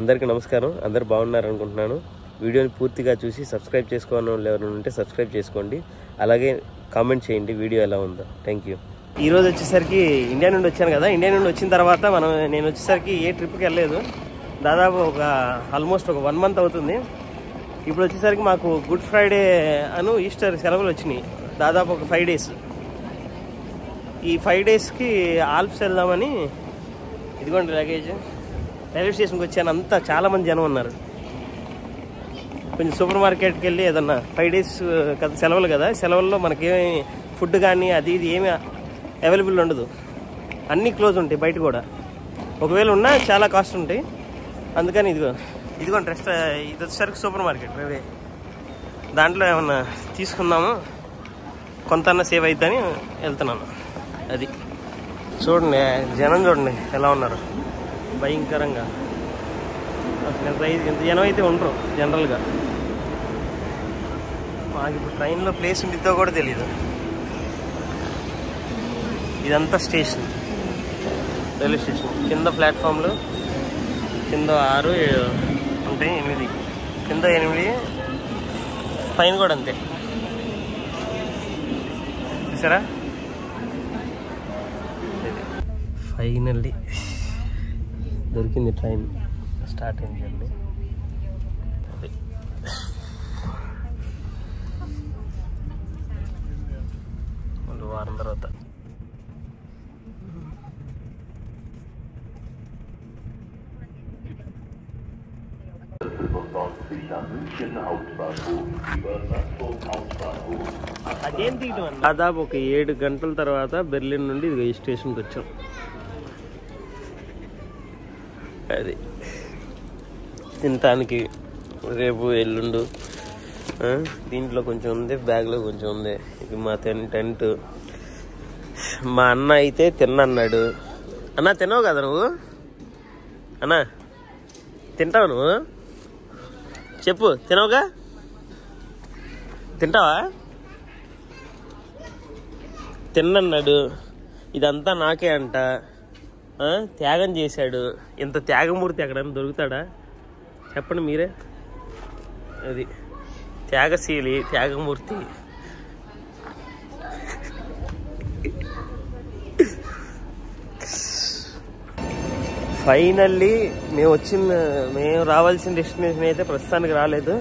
అందరికీ నమస్కారం. అందరు బాగున్నారు అనుకుంటున్నాను. వీడియోని పూర్తిగా చూసి సబ్స్క్రైబ్ చేసుకోవాలని వాళ్ళు ఎవరైనా ఉంటే సబ్స్క్రైబ్ చేసుకోండి. అలాగే కామెంట్ చేయండి వీడియో ఎలా ఉందో. Thank you. ఈరోజు వచ్చేసరికి ఇండియా నుండి వచ్చాను కదా. ఇండియా నుండి వచ్చిన తర్వాత నేను వచ్చేసరికి ఏ ట్రిప్కి వెళ్ళలేదు. దాదాపు ఆల్మోస్ట్ ఒక 1 month అవుతుంది. ఇప్పుడు వచ్చేసరికి మాకు గుడ్ ఫ్రైడే అను ఈస్టర్ సెలవులు వచ్చినాయి. దాదాపు ఒక 5 days. ఈ 5 daysకి ఆల్ప్స్ వెళ్దామని ఇదిగోండి లగేజ్. రైల్వే స్టేషన్కి వచ్చాను. అంతా చాలామంది జనం ఉన్నారు. కొంచెం సూపర్ మార్కెట్కి వెళ్ళి ఏదన్నా 5 days కదా సెలవులు కదా, సెలవుల్లో మనకేమి ఫుడ్ కానీ అది ఇది ఏమి అవైలబుల్ ఉండదు. అన్నీ క్లోజ్ ఉంటాయి. బయట కూడా ఒకవేళ ఉన్నా చాలా కాస్ట్ ఉంటాయి. అందుకని ఇదిగోండి ఇది వచ్చేసరికి సూపర్ మార్కెట్. దాంట్లో ఏమన్నా తీసుకుందాము, కొంత సేవ్ అవుతుందని వెళ్తున్నాను. అది చూడండి, జనం చూడండి ఎలా ఉన్నారు భయంకరంగా. అసలు ఇంత జనం అయితే ఉండరు జనరల్గా. మాకు ఇప్పుడు ట్రైన్లో ప్లేస్ ఉండిద్దో కూడా తెలీదు. ఇదంతా స్టేషన్, రైల్వే స్టేషన్. కింద ప్లాట్ఫామ్లు కింద 6, 7 ఉంటాయి, 8 కింద 8, పైన కూడా అంతే. చూసారా, ఫైనల్లీ దొరికింది ట్రైన్. స్టార్ట్ అయింది జర్నీ. అది మళ్ళీ వారం తర్వాత దాదాపు ఒక 7 గంటల తర్వాత బెర్లిన్ నుండి ఈ స్టేషన్కి వచ్చాం. అది తినటానికి రేపు ఎల్లుండు. దీంట్లో కొంచెం ఉంది, బ్యాగ్లో కొంచెం ఉంది. ఇది మా టెంట్. మా అన్న అయితే తిన్నన్నాడు. అన్నా తినవు కదా నువ్వు? అన్నా తింటావు నువ్వు? చెప్పు, తినవుగా? తింటావా? తిన్నన్నాడు. ఇదంతా నాకే అంట. త్యాగం చేశాడు. ఇంత త్యాగమూర్తి ఎక్కడైనా దొరుకుతాడా చెప్పండి మీరే. అది త్యాగశీలి, త్యాగమూర్తి. ఫైనల్లీ మేము రావాల్సిన డెస్టినేషన్ అయితే ప్రస్తుతానికి రాలేదు.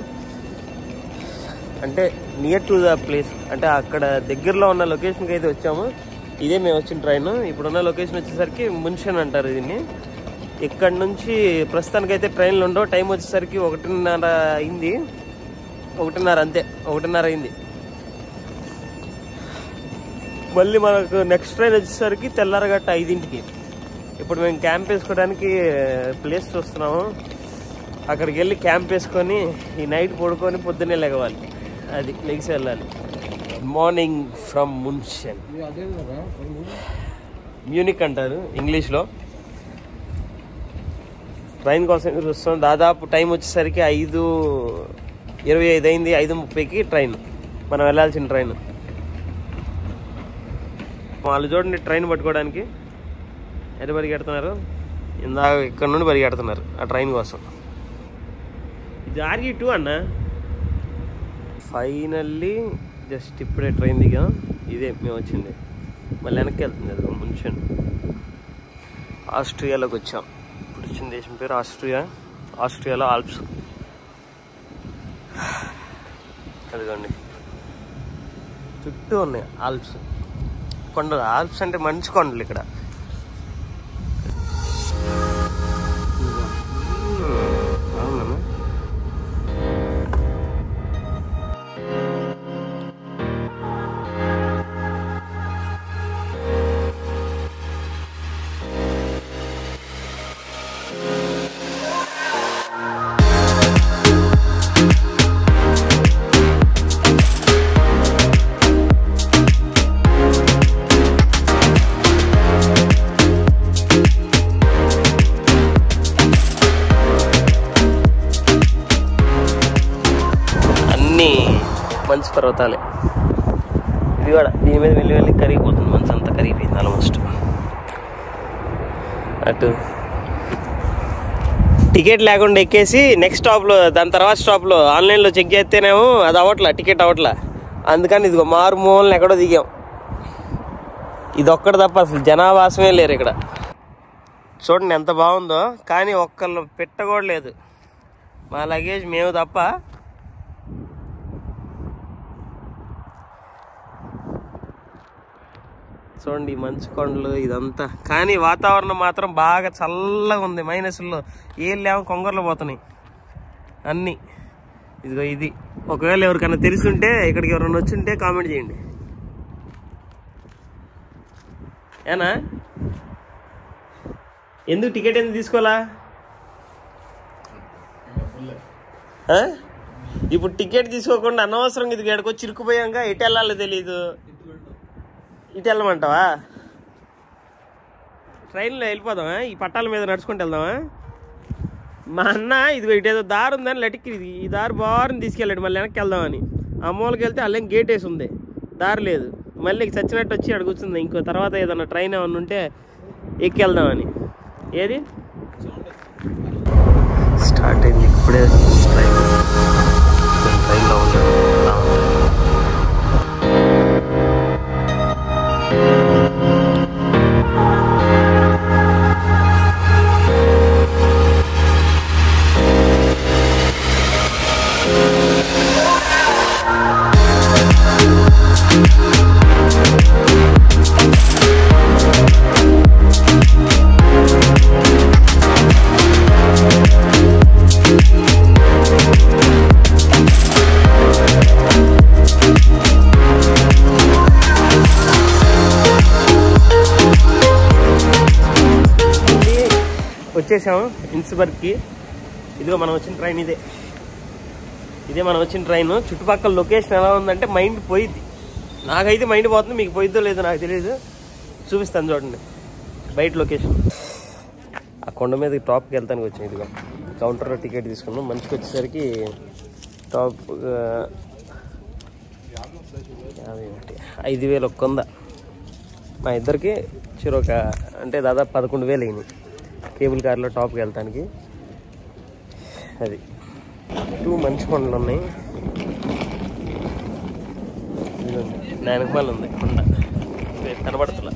అంటే నియర్ టు ద ప్లేస్, అంటే అక్కడ దగ్గరలో ఉన్న లొకేషన్కి అయితే వచ్చాము. ఇదే మేము వచ్చిన ట్రైన్. ఇప్పుడున్న లొకేషన్ వచ్చేసరికి మున్షన్ అంటారు దీన్ని. ఇక్కడ నుంచి ప్రస్తుతానికి అయితే ట్రైన్లు ఉండవు. టైం వచ్చేసరికి 1:30 అయింది. 1:30 అంతే, 1:30 అయింది. మళ్ళీ మనకు నెక్స్ట్ ట్రైన్ వచ్చేసరికి తెల్లారగట్ట 5ంటికి. ఇప్పుడు మేము క్యాంప్ వేసుకోవడానికి ప్లేస్ చూస్తున్నాము. అక్కడికి వెళ్ళి క్యాంప్ వేసుకొని ఈ నైట్ పడుకొని పొద్దున్నే లెగవాలి. అది లెగిసి వెళ్ళాలి. మార్నింగ్ ఫ్రమ్ మున్షన్, మ్యూనిక్ అంటారు ఇంగ్లీష్లో. ట్రైన్ కోసం చూస్తాం. దాదాపు టైం వచ్చేసరికి 5:25 అయింది. 5:30కి ట్రైన్, మనం వెళ్ళాల్సిన ట్రైన్. వాళ్ళు చూడండి ట్రైన్ పట్టుకోవడానికి ఎటు పరిగెడుతున్నారు. ఇందాక ఇక్కడ నుండి పరిగెడుతున్నారు ఆ ట్రైన్ కోసం. ఇది RE2 అన్న. ఫైనల్లీ జస్ట్ ఇప్పుడే ట్రైన్ దిగా. ఇదే మేము వచ్చింది. మళ్ళీ వెనక్కి వెళ్తుంది అది మున్షన్. ఆస్ట్రియాలోకి వచ్చాం. ఇప్పుడు వచ్చిన దేశం పేరు ఆస్ట్రియా. ఆస్ట్రియాలో ఆల్ప్స్. అదిగోండి చుట్టూ ఉన్నాయి ఆల్ప్స్ కొండలు. ఆల్ప్స్ అంటే మంచు కొండలు ఇక్కడ. మంచు పర్వతాలే. ఇది కూడా దీని మీద వెళ్ళి వెళ్ళి కరిగిపోతుంది. మంచు అంతా కరిగిపోయింది ఆల్మోస్ట్. అటు టికెట్ లేకుండా ఎక్కేసి నెక్స్ట్ స్టాప్లో దాని తర్వాత స్టాప్లో ఆన్లైన్లో చెక్ చేస్తేనేమో అది అవ్వట్లా, టికెట్ అవ్వట్లా. అందుకని ఇదిగో మారుమూలని ఎక్కడో దిగాం. ఇది ఒక్కటి తప్ప అసలు జనావాసమే లేరు ఇక్కడ. చూడండి ఎంత బాగుందో, కానీ ఒక్కళ్ళు పెట్ట కూడా లేదు. మా లగేజ్ మేము తప్ప. చూడండి మంచు కొండలు ఇదంతా, కానీ వాతావరణం మాత్రం బాగా చల్లగా ఉంది. మైనస్లో ఏళ్ళేమో కొంగర్లు పోతున్నాయి అన్నీ. ఇదిగో ఇది ఒకవేళ ఎవరికైనా తెలుసుంటే, ఇక్కడికి ఎవరైనా వచ్చుంటే కామెంట్ చేయండి. ఏనా ఎందుకు టికెట్ ఎందుకు తీసుకోవాలా? ఇప్పుడు టికెట్ తీసుకోకుండా అనవసరంగా ఇది ఎక్కడికి వచ్చి ఇరుక్కుపోయాక ఎటు వెళ్ళాలో తెలీదు. ఇటు వెళ్ళమంటావా? ట్రైన్లో వెళ్ళిపోదామా? ఈ పట్టాల మీద నడుచుకుంటూ వెళ్దామా? మా అన్న ఇదిగో ఇటేదో దారి ఉందని లటికి ఈ దారి బారుని తీసుకెళ్ళాడు. మళ్ళీ వెనక్కి వెళ్దామని ఆ మూలకి వెళ్తే అల్లేం గేట్ వేసి ఉంది, దారి లేదు. మళ్ళీ చచ్చినట్టు వచ్చి అక్కడ కూర్చుంది. ఇంకో తర్వాత ఏదన్నా ట్రైన్ ఏమన్నా ఉంటే ఎక్కి వెళ్దామని. ఏది స్టార్ట్ అయింది ఇప్పుడే ట్రైన్లో ఉన్నాను. వచ్చేసాము ఇన్స్బర్గ్కి. ఇదిగో మనం వచ్చిన ట్రైన్ ఇదే మనం వచ్చిన ట్రైన్. చుట్టుపక్కల లొకేషన్ ఎలా ఉందంటే మైండ్ పోయిద్ది. నాకైతే మైండ్ పోతుంది, మీకు పోయిద్దో లేదో నాకు తెలియదు. చూపిస్తాను చూడండి బయట లొకేషన్. ఆ కొండ మీద టాప్కి వెళ్తానికి వచ్చాను. ఇదిగో కౌంటర్లో టికెట్ తీసుకున్నాం. మంచిగా వచ్చేసరికి టాప్ 5,100 మా ఇద్దరికి చిరొక అంటే దాదాపు 11,000 అయినాయి కేబుల్ కార్లో టాప్కి వెళ్తానికి. అది 2 మంచి కొండలు ఉన్నాయి. వెనకమాల ఉంది కొండ, కనబడుతున్నా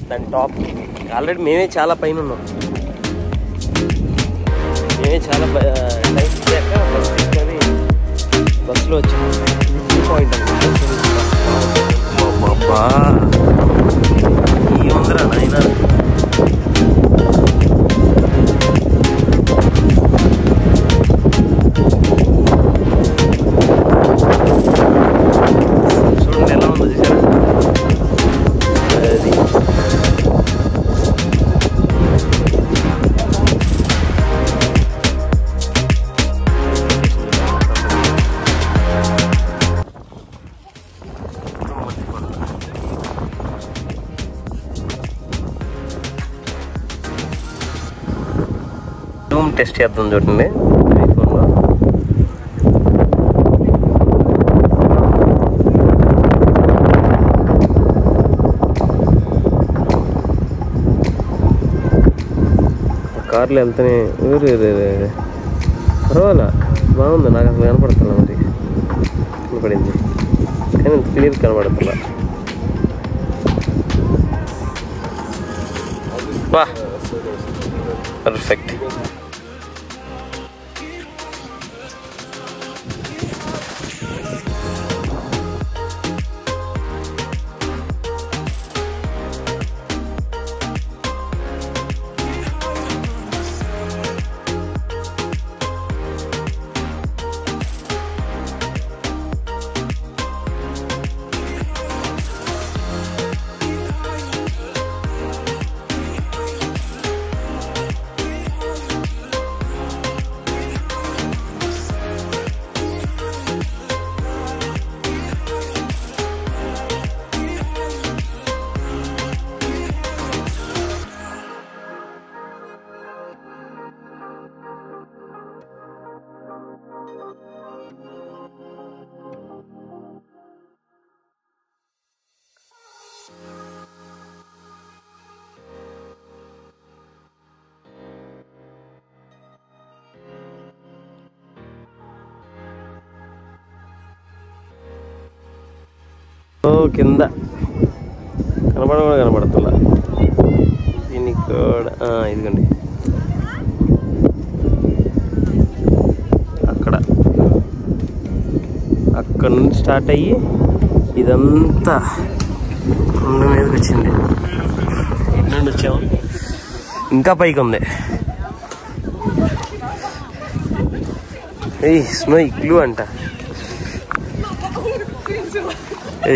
దాని టాప్. ఆల్రెడీ మేమే చాలా పైన ఉన్నాం. మేమే చాలా టైం ఇచ్చాక బస్సు తీసుకొని బస్సులో వచ్చాము. వ్యూ పాయింట్ అబ్బా ఈ ఉందిరా నాయన. చూడండి ఎలా ఉందో చూసారా. అది జూమ్ టెస్ట్ చేద్దాం చూడండి ఐఫోన్లో. కార్లో వెళ్తేనే పర్వాలా బాగుంది. నాకు అసలు కనపడుతున్నా, మరి కనపడింది కానీ క్లియర్ కనపడుతున్నా. వా పర్ఫెక్ట్. కింద కనపడుతుందా దీనికి కూడా ఇదిగండి అక్కడ నుంచి స్టార్ట్ అయ్యి ఇదంతా కొండ మీదకి వచ్చింది. ఇటు నుండి వచ్చాము, ఇంకా పైకి ఉంది. స్నో ఇగ్లూ అంట,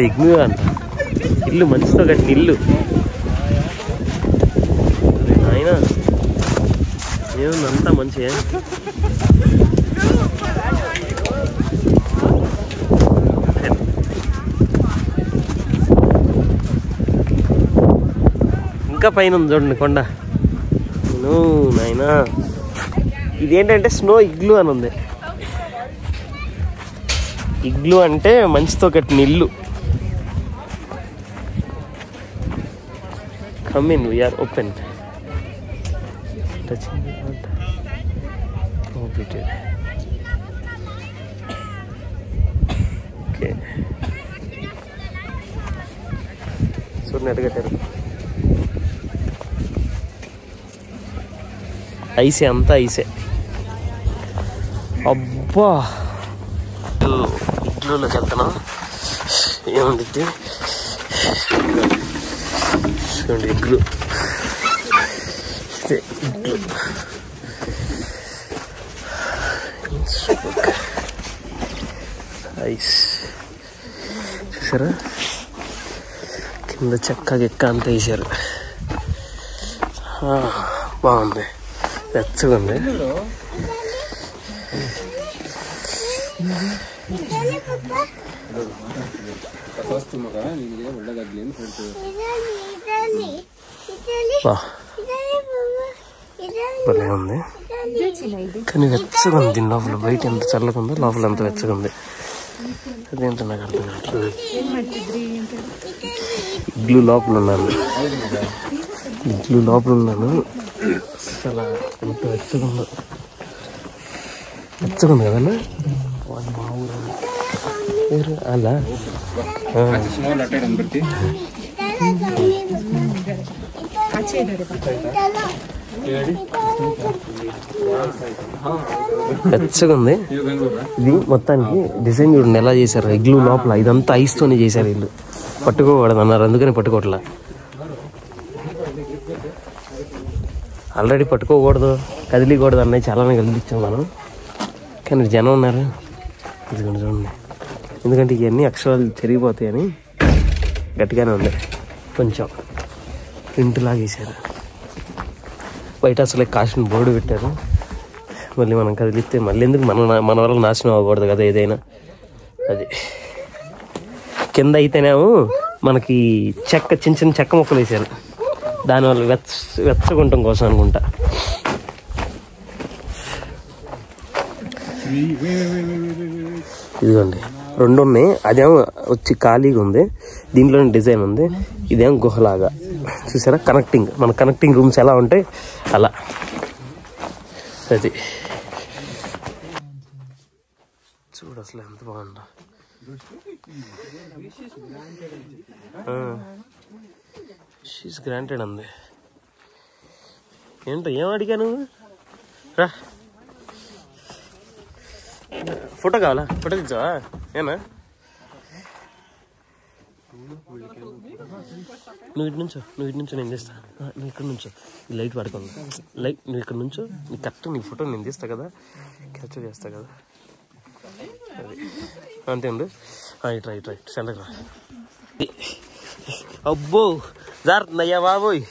ఇగ్లూ అంట. ఇల్లు మంచితో కట్టిన ఇల్లు. ఆయన ఏముంది అంతా మంచిగా. ఇంకా పైన ఉంది చూడండి కొండ. నాయనా ఇదేంటంటే స్నో ఇగ్లూ అని ఉంది. ఇగ్లూ అంటే మంచుతో కట్టిన ఇల్లు. Come in, we're open. Okay చూడండి కట్టారు. ఐసే, అంతా ఐసే. అబ్బా ఇగ్లూలోకి వెళ్తున్నాం. ఏముంది చూడండి ఇగ్లూ. ఇగ్లూ ఐస్ చూసారా, కింద చెక్క గిక్క అంతా వేసారు. బాగుంది, వెచ్చగా ఉంది. భలే ఉంది కానీ వెచ్చగా ఉంది లోపల. బయట ఎంత చల్లగా ఉందో లోపల ఎంత వెచ్చగా ఉంది. అదేంటో నాకు అర్థం కావట్లేదు. ఇగ్లూ లోపల ఉన్నాను, ఇగ్లూ లోపల ఉన్నాను. అసలు ఎంత వెచ్చగా ఉందో. వెచ్చగా ఉంది కదన్నా. మా ఊరు అలా వెచ్చగా ఉంది. ఇది మొత్తానికి డిజైన్ చూడండి ఎలా చేశారు. ఇగ్లూ లోపల ఇదంతా ఐస్తోనే చేశారు. ఇల్లు పట్టుకోకూడదు అన్నారు, అందుకని పట్టుకోవట్లా. ఆల్రెడీ పట్టుకోకూడదు, కదిలికూడదు అన్నవి చాలానే కదిలిచ్చాం మనం. కానీ జనం ఉన్నారు ఇదిగోండి చూడండి. ఎందుకంటే ఇవన్నీ అక్షరాలు చెరిగిపోతాయని గట్టిగానే ఉంది. కొంచెం ప్రింట్లాగా వేసారు. బయట అసలు కాసిన బోర్డు పెట్టారు. మళ్ళీ మనం కదిలిస్తే మళ్ళీ ఎందుకు మన వల్ల నాశనం అవ్వకూడదు కదా ఏదైనా. అది కింద అయితేనేమో మనకి చెక్క చిన్న చిన్న చెక్క ముక్కలు వేసారు. దానివల్ల వెచ్చగుంటం కోసం అనుకుంటా. ఇదిగోండి రెండు ఉన్నాయి. అదేమో వచ్చి ఖాళీగా ఉంది, దీంట్లోనే డిజైన్ ఉంది. ఇదేమో గుహలాగా చూసారా. కనెక్టింగ్ మన కనెక్టింగ్ రూమ్స్ ఎలా ఉంటాయి అలా. అది చూడు అసలు ఎంత బాగుందో. షీస్ గ్రాంటెడ్ అంది. ఏంటో ఏం అడిగాను రా. ఫోటో కావాలా? ఫోటో తెచ్చావా? ఏనా నువ్వు ఇటు నుంచో నేను తీస్తా. నువ్వు ఇక్కడ నుంచో, లైట్ పడుకోండి. లైట్ నువ్వు ఇక్కడ నుంచో, నీ కరెక్ట్ నీ ఫోటో నేను తీస్తా కదా, క్యాప్చర్ చేస్తా కదా. అది అంతే ఉంది. రైట్ సెంటర్ రా. అబ్బో జారుతుందయ్యా బాబోయ్.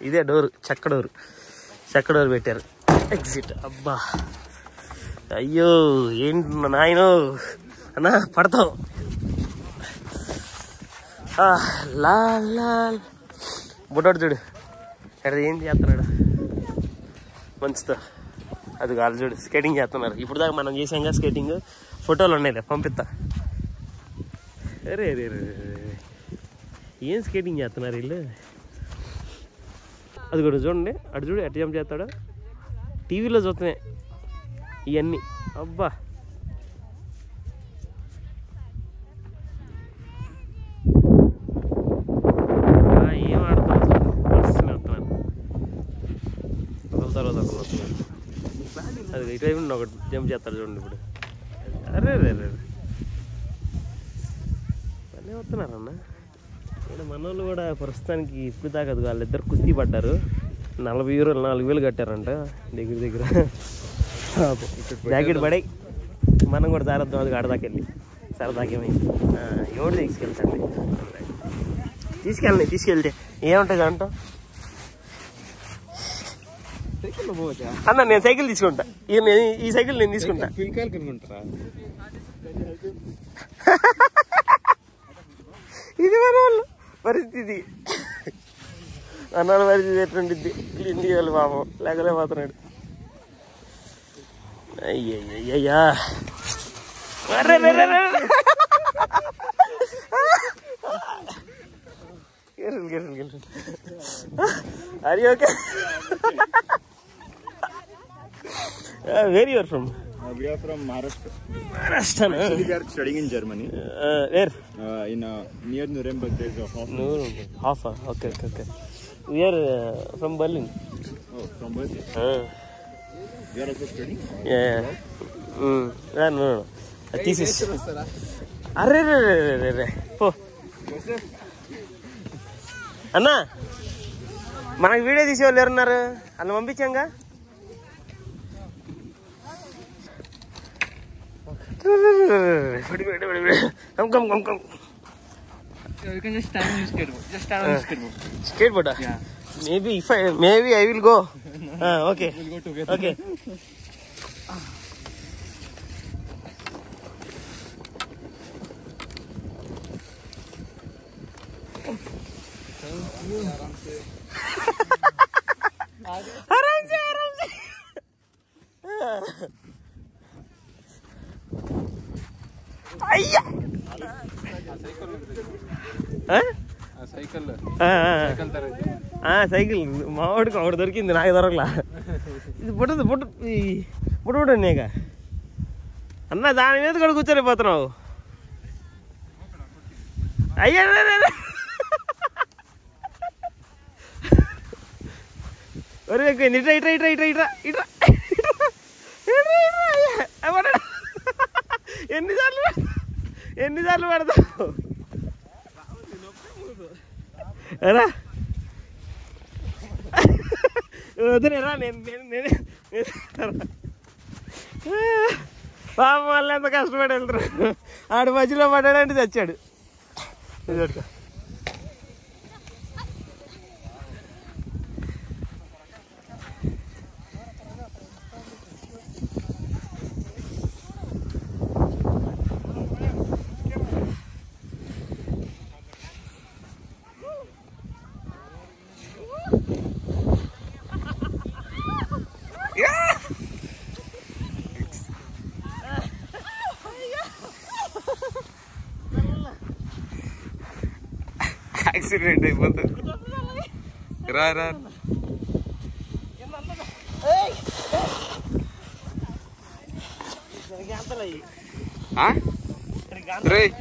ఇదే డోరు, చెక్క డోరు పెట్టారు. ఎగ్జిట్. అబ్బా అయ్యో ఏంటి నాయనో అన్నా పడతావు. లాల్ బుడ్డోడు చూడు ఎక్కడ ఏం చేస్తున్నాడు మంచితో. అది కాదు చూడు స్కేటింగ్ చేస్తున్నారు. ఇప్పుడు దాకా మనం చేసాంగా స్కేటింగ్, ఫోటోలు ఉన్నాయిలే పంపిస్తా. అరే ఏం స్కేటింగ్ చేస్తున్నారు వీళ్ళు. అది కూడా చూడండి, అటు చూడు ఎట్ట జంప్ చేస్తాడు. టీవీలో చూస్తున్నాయి ఇవన్నీ. అబ్బా ఇటువైపు ఒకటి జంప్ చేస్తాడు చూడండి ఇప్పుడు. అరే రే రే మళ్ళీ వస్తున్నారన్న. ఇక్కడ మన వాళ్ళు కూడా ప్రస్తుతానికి ఇప్పుడు దాకా వాళ్ళిద్దరు కుస్తీ పడ్డారు. 40 యూరోలు 4,000 కట్టారంట దగ్గర దగ్గర. జాకెట్ పడే మనం కూడా జాగ్రత్త అది ఆడదాకా వెళ్ళి సరదాకేమైంది. ఎవడు తీసుకెళ్తే ఏముంటుంది అంటాం అన్న. నేను సైకిల్ తీసుకుంటా, ఈ సైకిల్ నేను తీసుకుంటా. ఇది మన వాళ్ళు పరిస్థితి, అన్నాళ్ళ పరిస్థితి ఎట్లుంటుంది ఇండియా వాళ్ళు పాపం లేకలేకపోతున్నాడు. అయ్యయ్యా Are you okay? Where you are from? We are from Maharashtra. Maharashtra, no? Actually, we are studying in Germany. Where? Near Nuremberg, there is a Hof. Nuremberg. Hof, okay. We are from Berlin. Oh, from Berlin? You are also studying? Yeah. No. Thesis. Arre. Po. అన్నా మనకి video తీసే వాళ్ళు ఎవరున్నారు? అన్న పంపించాంగా. Skateboard? Yeah. Maybe I will go. Okay. We'll go together. Okay. आराम से అయ్యా cycle మావాడికి ఒకటి దొరికింది, నాకు దొరకలా. ఇది పుట్టదు నేగా అన్న. దాని మీద కూడా కూర్చొనిపోతున్నావు. అయ్యా ఇట్రా ఎన్నిసార్లు పడతావు రా. వదిలేరా పాప మళ్ళీ ఎంత కష్టపడి వెళ్తారు. ఆడు మధ్యలో పడ్డాడంటే చచ్చాడు. యాక్సిడెంట్ అయిపోతుంది. రా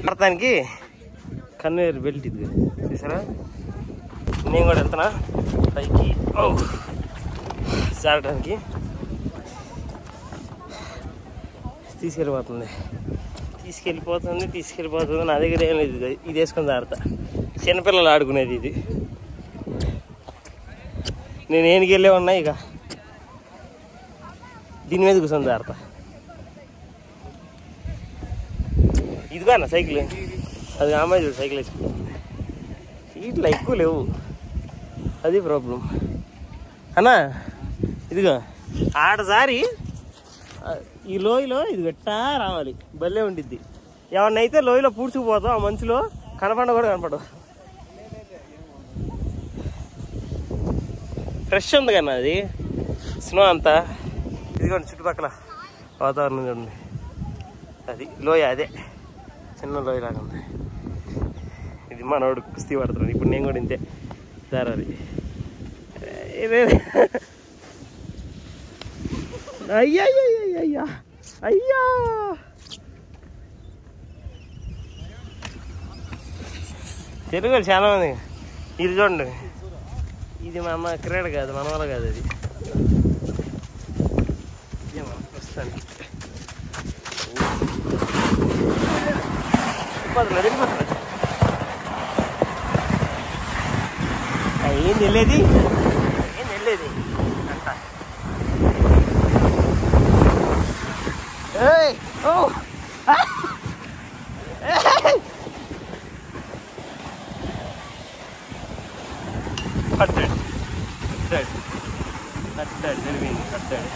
పడతానికి కన్వేర్ బెల్ట్ ఇది చూసారా. నేను కూడా వెళ్తున్నా పైకి జారడానికి. తీసుకెళ్ళిపోతుంది. నా దగ్గర ఏం లేదు. ఇది వేసుకొని జాగ్రత్త. చిన్నపిల్లలు ఆడుకునేది ఇది. నేను ఏనికి వెళ్ళే ఉన్నా. ఇక దీని మీద కూర్చొని జాగ్రత్త. ఇదిగో అన్న సైకిల్. అది అమ్మాయి చూడు సైకిల్ వేసుకుంటుంది. సీట్లు ఎక్కువ లేవు, అది ప్రాబ్లం అన్నా. ఇదిగో ఆడసారి ఈ లోయలో ఇది గట్టా రావాలి, భలే ఉండిద్ది. ఎవరినైతే లోయలో పూడ్చుకుపోతాం ఆ మంచులో కూడా కనపడవు. ఫ్రెష్ ఉంది కన్నా అది స్నో అంతా. ఇదిగోండి చుట్టుపక్కల వాతావరణం చూడండి. అది లోయ, అదే చిన్న లోయ లాగా ఉంది. ఇది మనోడు కుస్తీ పడుతున్నాడు. ఇప్పుడు నేను కూడా ఇంతే దారాలి. అయ్యా తెలుగు చాలా మంది. ఇది చూడండి, ఇది మా అమ్మ క్రీడ కాదు, మన వల్ల కాదు. అది ఏం వెళ్ళేది ఏం వెళ్ళేది అంట. కట్టాడు జరిగింది కట్టాడు.